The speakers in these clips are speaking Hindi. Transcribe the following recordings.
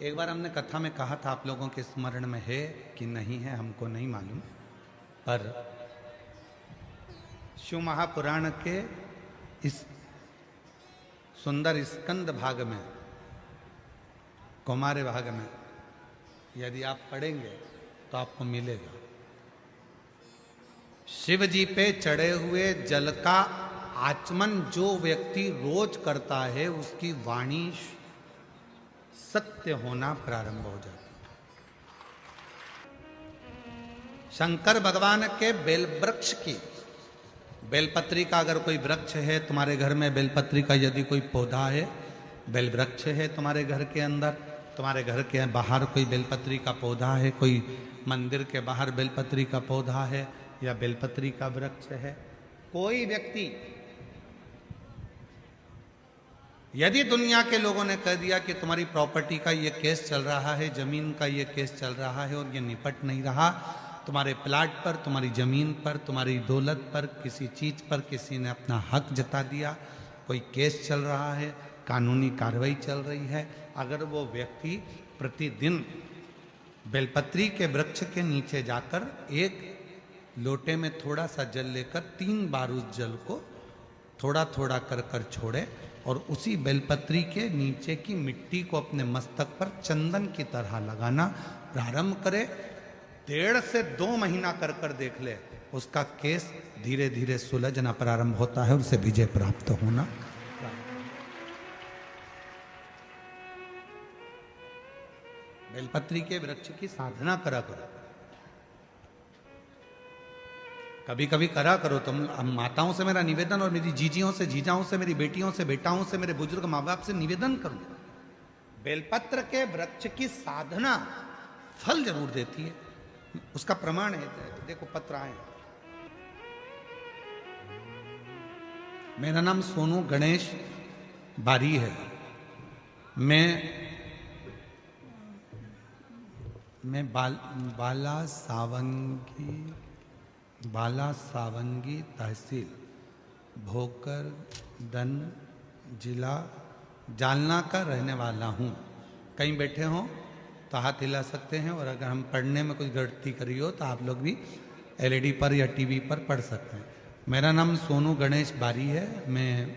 एक बार हमने कथा में कहा था, आप लोगों के स्मरण में है कि नहीं है हमको नहीं मालूम, पर शिव महापुराण के इस सुंदर स्कंद भाग में, कौमार्य भाग में यदि आप पढ़ेंगे तो आपको मिलेगा। शिव जी पे चढ़े हुए जल का आचमन जो व्यक्ति रोज करता है उसकी वाणी सत्य होना प्रारंभ हो जाता है। शंकर भगवान के बेल वृक्ष की, बेलपत्री का अगर कोई वृक्ष है तुम्हारे घर में, बेलपत्री का यदि कोई पौधा है, बेल वृक्ष है तुम्हारे घर के अंदर, तुम्हारे घर के बाहर कोई बेलपत्री का पौधा है, कोई मंदिर के बाहर बेलपत्री का पौधा है या बेलपत्री का वृक्ष है, कोई व्यक्ति यदि दुनिया के लोगों ने कह दिया कि तुम्हारी प्रॉपर्टी का ये केस चल रहा है, जमीन का ये केस चल रहा है और ये निपट नहीं रहा, तुम्हारे प्लाट पर, तुम्हारी जमीन पर, तुम्हारी दौलत पर, किसी चीज पर किसी ने अपना हक जता दिया, कोई केस चल रहा है, कानूनी कार्रवाई चल रही है, अगर वो व्यक्ति प्रतिदिन बेलपत्री के वृक्ष के नीचे जाकर एक लोटे में थोड़ा सा जल लेकर 3 बार उस जल को थोड़ा थोड़ा कर कर छोड़े और उसी बेलपत्री के नीचे की मिट्टी को अपने मस्तक पर चंदन की तरह लगाना प्रारंभ करे, 1.5 से 2 महीना कर कर देख ले, उसका केस धीरे धीरे सुलझना प्रारंभ होता है और उसे विजय प्राप्त होना। बेलपत्री के वृक्ष की साधना करा करो, कभी कभी करा करो तुम। माताओं से मेरा निवेदन और मेरी जीजियों से, जीजाओं से, मेरी बेटियों से, बेटाओं से, मेरे बुजुर्ग माँ बाप से निवेदन करूं, बेलपत्र के वृक्ष की साधना फल जरूर देती है। उसका प्रमाण है, देखो पत्र आए। मेरा नाम सोनू गणेश बारी है। मैं बाला सावंगी तहसील भोकरदन जिला जालना का रहने वाला हूँ। कहीं बैठे हो तो हाथ हिला सकते हैं और अगर हम पढ़ने में कोई गलती करी हो तो आप लोग भी एलईडी पर या टीवी पर पढ़ सकते हैं। मेरा नाम सोनू गणेश बारी है। मैं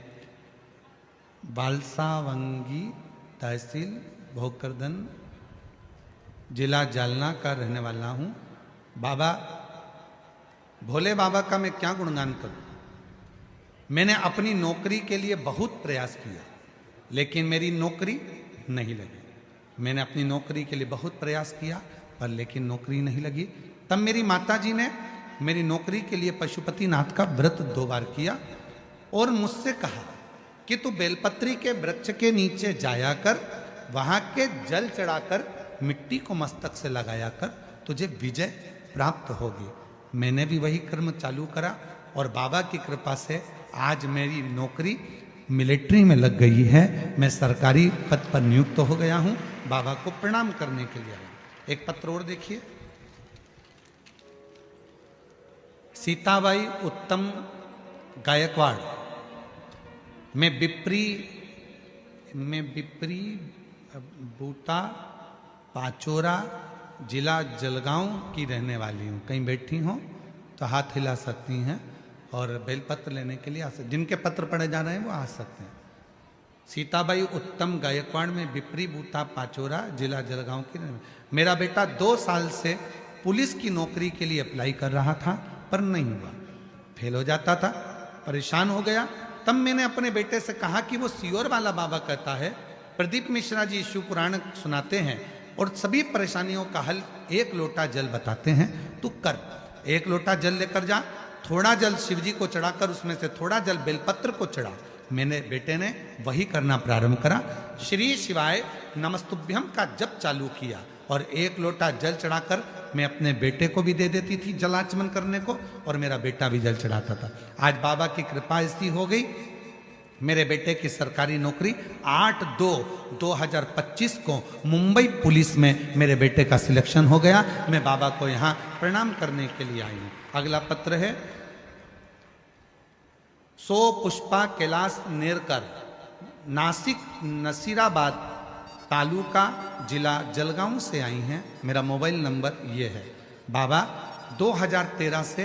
बालसावंगी तहसील भोकरदन जिला जालना का रहने वाला हूँ। बाबा भोले बाबा का मैं क्या गुणगान करूं। मैंने अपनी नौकरी के लिए बहुत प्रयास किया लेकिन मेरी नौकरी नहीं लगी। मैंने अपनी नौकरी के लिए बहुत प्रयास किया पर लेकिन नौकरी नहीं लगी। तब मेरी माताजी ने मेरी नौकरी के लिए पशुपतिनाथ का व्रत 2 बार किया और मुझसे कहा कि तू बेलपत्री के वृक्ष के नीचे जाया कर, वहां के जल चढ़ाकर मिट्टी को मस्तक से लगाया कर, तुझे विजय प्राप्त होगी। मैंने भी वही कर्म चालू करा और बाबा की कृपा से आज मेरी नौकरी मिलिट्री में लग गई है। मैं सरकारी पद पर नियुक्त हो गया हूं। बाबा को प्रणाम करने के लिए आया। एक पत्र और देखिए। सीताबाई उत्तम गायकवाड़, मैं बिप्री बूटा पाचोरा जिला जलगांव की रहने वाली हूँ। कहीं बैठी हो तो हाथ हिला सकती हैं और बेलपत्र लेने के लिए आ सकते, जिनके पत्र पढ़े जा रहे हैं वो आ सकते हैं। सीताबाई उत्तम गायकवाड़ में बिप्री बूटा पाचोरा जिला जलगांव की। मेरा बेटा 2 साल से पुलिस की नौकरी के लिए अप्लाई कर रहा था पर नहीं हुआ, फेल हो जाता था, परेशान हो गया। तब मैंने अपने बेटे से कहा कि वो सियोर वाला बाबा कहता है, प्रदीप मिश्रा जी शिव पुराण सुनाते हैं और सभी परेशानियों का हल 1 लोटा जल बताते हैं, तू कर। 1 लोटा जल लेकर जा, थोड़ा जल शिव जी को चढ़ाकर उसमें से थोड़ा जल बेलपत्र को चढ़ा। मैंने बेटे ने वही करना प्रारंभ करा। श्री शिवाय नमस्तुभ्यम का जप चालू किया और 1 लोटा जल चढ़ाकर मैं अपने बेटे को भी दे देती थी जलाचमन करने को और मेरा बेटा भी जल चढ़ाता था। आज बाबा की कृपा ऐसी हो गई, मेरे बेटे की सरकारी नौकरी 8/2/2025 को मुंबई पुलिस में मेरे बेटे का सिलेक्शन हो गया। मैं बाबा को यहाँ प्रणाम करने के लिए आई हूँ। अगला पत्र है सो पुष्पा कैलाश नेरकर, नासिक नसीराबाद तालुका जिला जलगांव से आई हैं। मेरा मोबाइल नंबर ये है। बाबा 2013 से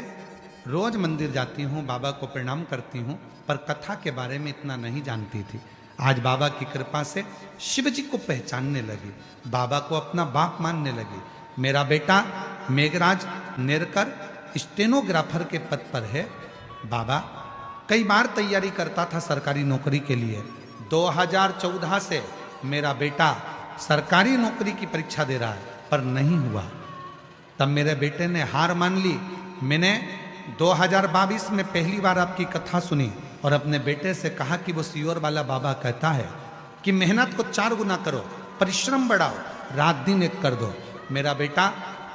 रोज मंदिर जाती हूँ, बाबा को प्रणाम करती हूँ, पर कथा के बारे में इतना नहीं जानती थी। आज बाबा की कृपा से शिव जी को पहचानने लगी, बाबा को अपना बाप मानने लगी। मेरा बेटा मेघराज नेरकर स्टेनोग्राफर के पद पर है। बाबा कई बार तैयारी करता था सरकारी नौकरी के लिए। 2014 से मेरा बेटा सरकारी नौकरी की परीक्षा दे रहा है, पर नहीं हुआ। तब मेरे बेटे ने हार मान ली। मैंने 2022 में पहली बार आपकी कथा सुनी और अपने बेटे से कहा कि वो सियोर वाला बाबा कहता है कि मेहनत को 4 गुना करो, परिश्रम बढ़ाओ, रात दिन एक कर दो। मेरा बेटा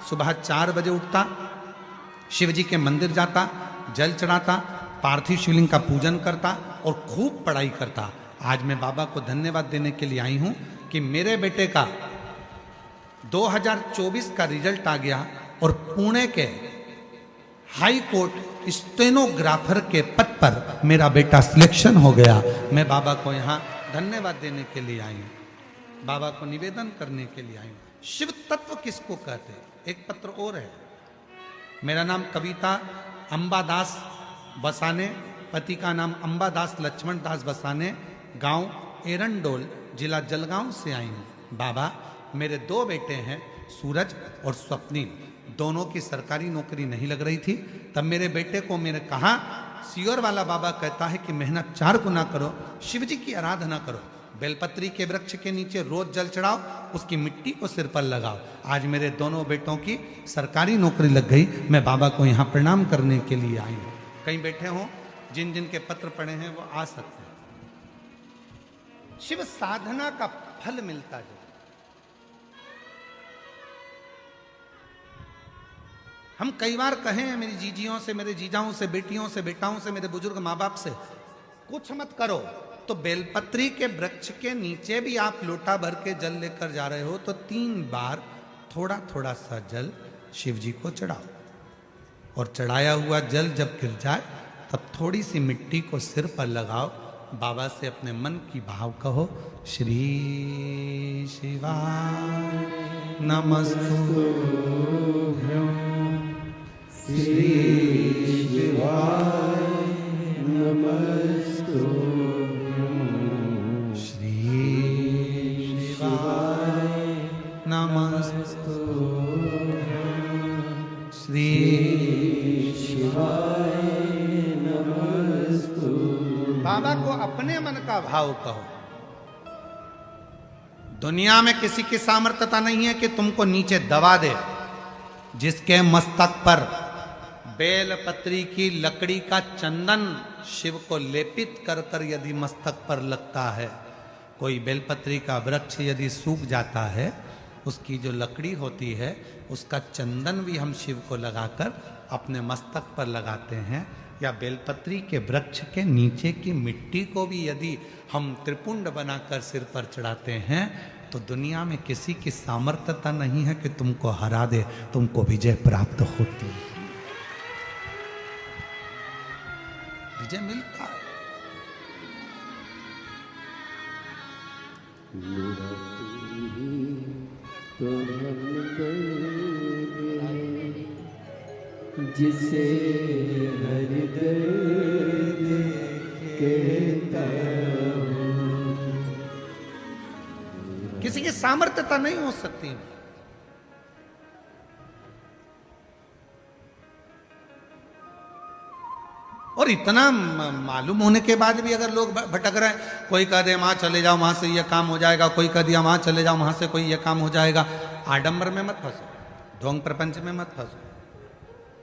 सुबह 4 बजे उठता, शिव जी के मंदिर जाता, जल चढ़ाता, पार्थिव शिवलिंग का पूजन करता और खूब पढ़ाई करता। आज मैं बाबा को धन्यवाद देने के लिए आई हूं कि मेरे बेटे का 2024 का रिजल्ट आ गया और पुणे के हाई कोर्ट स्टेनोग्राफर के पद पर मेरा बेटा सिलेक्शन हो गया। मैं बाबा को यहाँ धन्यवाद देने के लिए आई हूँ, बाबा को निवेदन करने के लिए आई हूँ। शिव तत्व किसको कहते हैं? एक पत्र और है। मेरा नाम कविता अंबादास बसाने, पति का नाम अंबादास लक्ष्मण दास बसाने, गांव एरंडोल, जिला जलगांव से आई हूँ। बाबा मेरे 2 बेटे हैं, सूरज और स्वप्निल। दोनों की सरकारी नौकरी नहीं लग रही थी। तब मेरे बेटे को मैंने कहा, सियोर वाला बाबा कहता है कि मेहनत 4 गुना करो, शिव जी की आराधना करो, बेलपत्री के वृक्ष के नीचे रोज जल चढ़ाओ, उसकी मिट्टी को सिर पर लगाओ। आज मेरे दोनों बेटों की सरकारी नौकरी लग गई। मैं बाबा को यहाँ प्रणाम करने के लिए आई हूँ। कहीं बैठे हों, जिन जिन के पत्र पढ़े हैं वो आ सकते हैं। शिव साधना का फल मिलता जो, हम कई बार कहे हैं मेरी जीजियों से, मेरे जीजाओं से, बेटियों से, बेटाओं से, मेरे बुजुर्ग माँ बाप से, कुछ मत करो तो बेलपत्री के वृक्ष के नीचे भी आप लोटा भर के जल लेकर जा रहे हो तो 3 बार थोड़ा थोड़ा सा जल शिव जी को चढ़ाओ, और चढ़ाया हुआ जल जब गिर जाए तब थोड़ी सी मिट्टी को सिर पर लगाओ। बाबा से अपने मन की भाव कहो, श्री शिवाय नमस्तुभ्यं, श्री शिवाय नमस्तुभ्यं, श्री शिवाय नमस्तुभ्यं, श्री शिवाय नमस्तुभ्यं। बाबा को अपने मन का भाव कहो। दुनिया में किसी की सामर्थ्यता नहीं है कि तुमको नीचे दबा दे। जिसके मस्तक पर बेलपत्री की लकड़ी का चंदन शिव को लेपित कर कर यदि मस्तक पर लगता है, कोई बेलपत्री का वृक्ष यदि सूख जाता है, उसकी जो लकड़ी होती है उसका चंदन भी हम शिव को लगाकर अपने मस्तक पर लगाते हैं, या बेलपत्री के वृक्ष के नीचे की मिट्टी को भी यदि हम त्रिपुंड बनाकर सिर पर चढ़ाते हैं, तो दुनिया में किसी की सामर्थ्यता नहीं है कि तुमको हरा दे, तुमको विजय प्राप्त होती है, विजय मिलता है। तो हम जिसे हर दर्द कहता हूं। किसी की सामर्थ्यता नहीं हो सकती। और इतना मालूम होने के बाद भी अगर लोग भटक रहे हैं, कोई कह दे वहां चले जाओ, वहां से ये काम हो जाएगा, कोई कह दिया वहां चले जाओ, वहां से कोई ये काम हो जाएगा। आडंबर में मत फंसो, ढोंग प्रपंच में मत फंसो।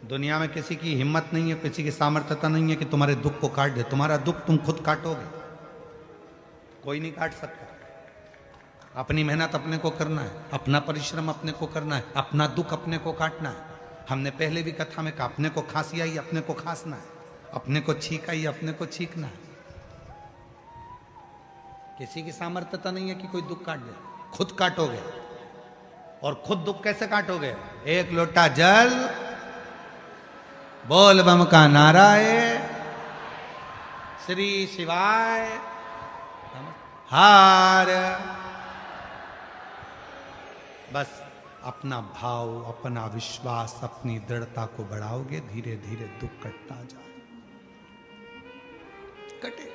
दुनिया में किसी की हिम्मत नहीं है, किसी की सामर्थ्यता नहीं है कि तुम्हारे दुख को काट दे। तुम्हारा दुख तुम खुद काटोगे, कोई नहीं काट सकता। अपनी मेहनत अपने को करना है, अपना परिश्रम अपने को करना है, अपना दुख अपने को काटना है। हमने पहले भी कथा में कहा, अपने को खांसी आई अपने को खांसना है, अपने को छींक आई अपने को छींकना है। किसी की सामर्थ्यता नहीं है कि कोई दुख काट दे, खुद काटोगे। और खुद दुख कैसे काटोगे? एक लोटा जल, बोल बम का नारा है, श्री शिवाय हार बस अपना भाव, अपना विश्वास, अपनी दृढ़ता को बढ़ाओगे, धीरे धीरे दुख कटता जाए, कटे।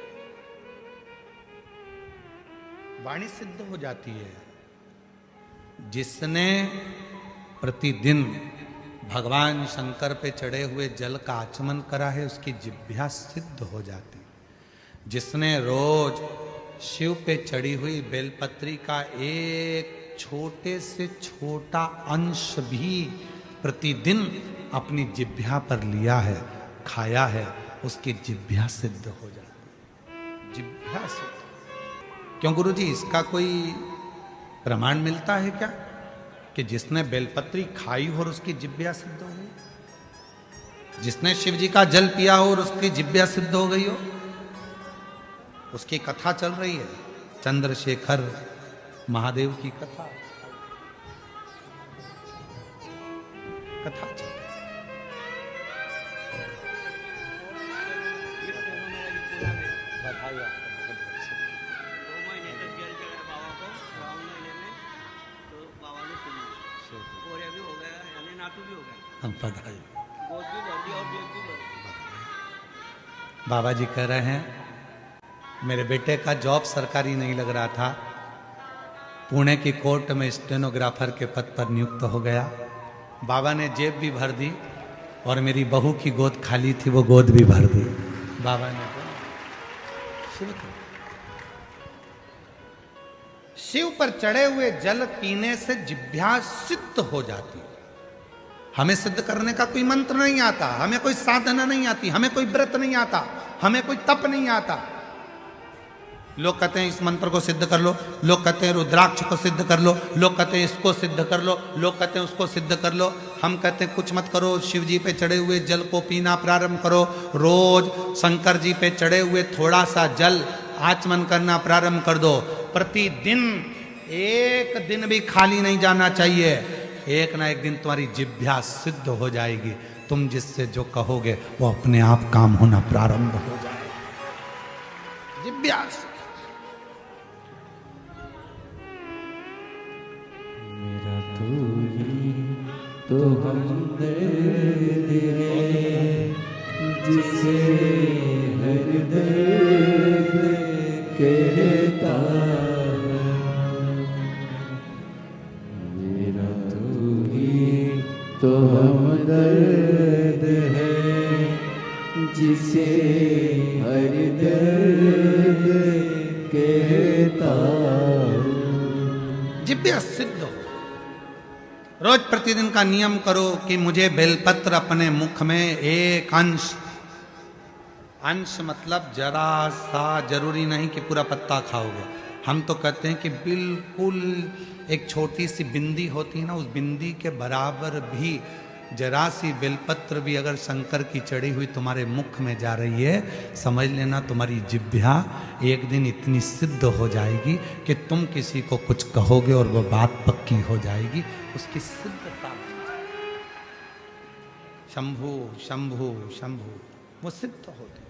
वाणी सिद्ध हो जाती है। जिसने प्रतिदिन भगवान शंकर पे चढ़े हुए जल का आचमन करा है, उसकी जिह्वा सिद्ध हो जाती। जिसने रोज शिव पे चढ़ी हुई बेलपत्री का एक छोटे से छोटा अंश भी प्रतिदिन अपनी जिह्वा पर लिया है, खाया है, उसकी जिह्वा सिद्ध हो जाती। जिह्वा सिद्ध। क्यों गुरुजी, इसका कोई प्रमाण मिलता है क्या कि जिसने बेलपत्री खाई हो और उसकी जिह्वा सिद्ध हो गई? जिसने शिव जी का जल पिया हो और उसकी जिह्वा सिद्ध हो गई हो? उसकी कथा चल रही है, चंद्रशेखर महादेव की कथा चल रही है। हम बधाई। बाबा जी कह रहे हैं, मेरे बेटे का जॉब सरकारी नहीं लग रहा था, पुणे की कोर्ट में स्टेनोग्राफर के पद पर नियुक्त हो गया। बाबा ने जेब भी भर दी और मेरी बहू की गोद खाली थी, वो गोद भी भर दी। बाबा ने शिव पर चढ़े हुए जल पीने से जिह्वा सिद्ध हो जाती। हमें सिद्ध करने का कोई मंत्र नहीं आता, हमें कोई साधना नहीं आती, हमें कोई व्रत नहीं आता, हमें कोई तप नहीं आता। लोग कहते हैं इस मंत्र को सिद्ध कर लो, लोग कहते हैं रुद्राक्ष को सिद्ध कर लो, लोग कहते हैं इसको सिद्ध कर लो, लोग कहते हैं उसको सिद्ध कर लो। हम कहते हैं कुछ मत करो, शिव जी पे चढ़े हुए जल को पीना प्रारंभ करो। रोज शंकर जी पे चढ़े हुए थोड़ा सा जल आचमन करना प्रारंभ कर दो। प्रतिदिन एक दिन भी खाली नहीं जाना चाहिए। एक ना एक दिन तुम्हारी जिह्वा सिद्ध हो जाएगी। तुम जिससे जो कहोगे वो अपने आप काम होना प्रारंभ हो जाएगा। जिह्वा मेरा तू ही तो हमदर्द है, जिसे हर दर्द कहता है। मेरा तू ही तो हमदर्द है, जिसे हर दर्द कहता है। जिह्वा सिद्ध हो। रोज प्रतिदिन का नियम करो कि मुझे बेलपत्र अपने मुख में एक अंश मतलब जरा सा, जरूरी नहीं कि पूरा पत्ता खाओगे। हम तो कहते हैं कि बिल्कुल एक छोटी सी बिंदी होती है ना, उस बिंदी के बराबर भी जरा सी बेलपत्र भी अगर शंकर की चढ़ी हुई तुम्हारे मुख में जा रही है, समझ लेना तुम्हारी जिह्वा एक दिन इतनी सिद्ध हो जाएगी कि तुम किसी को कुछ कहोगे और वो बात पक्की हो जाएगी। उसकी सिद्धता, शंभु शंभु शंभु, वो सिद्ध होती।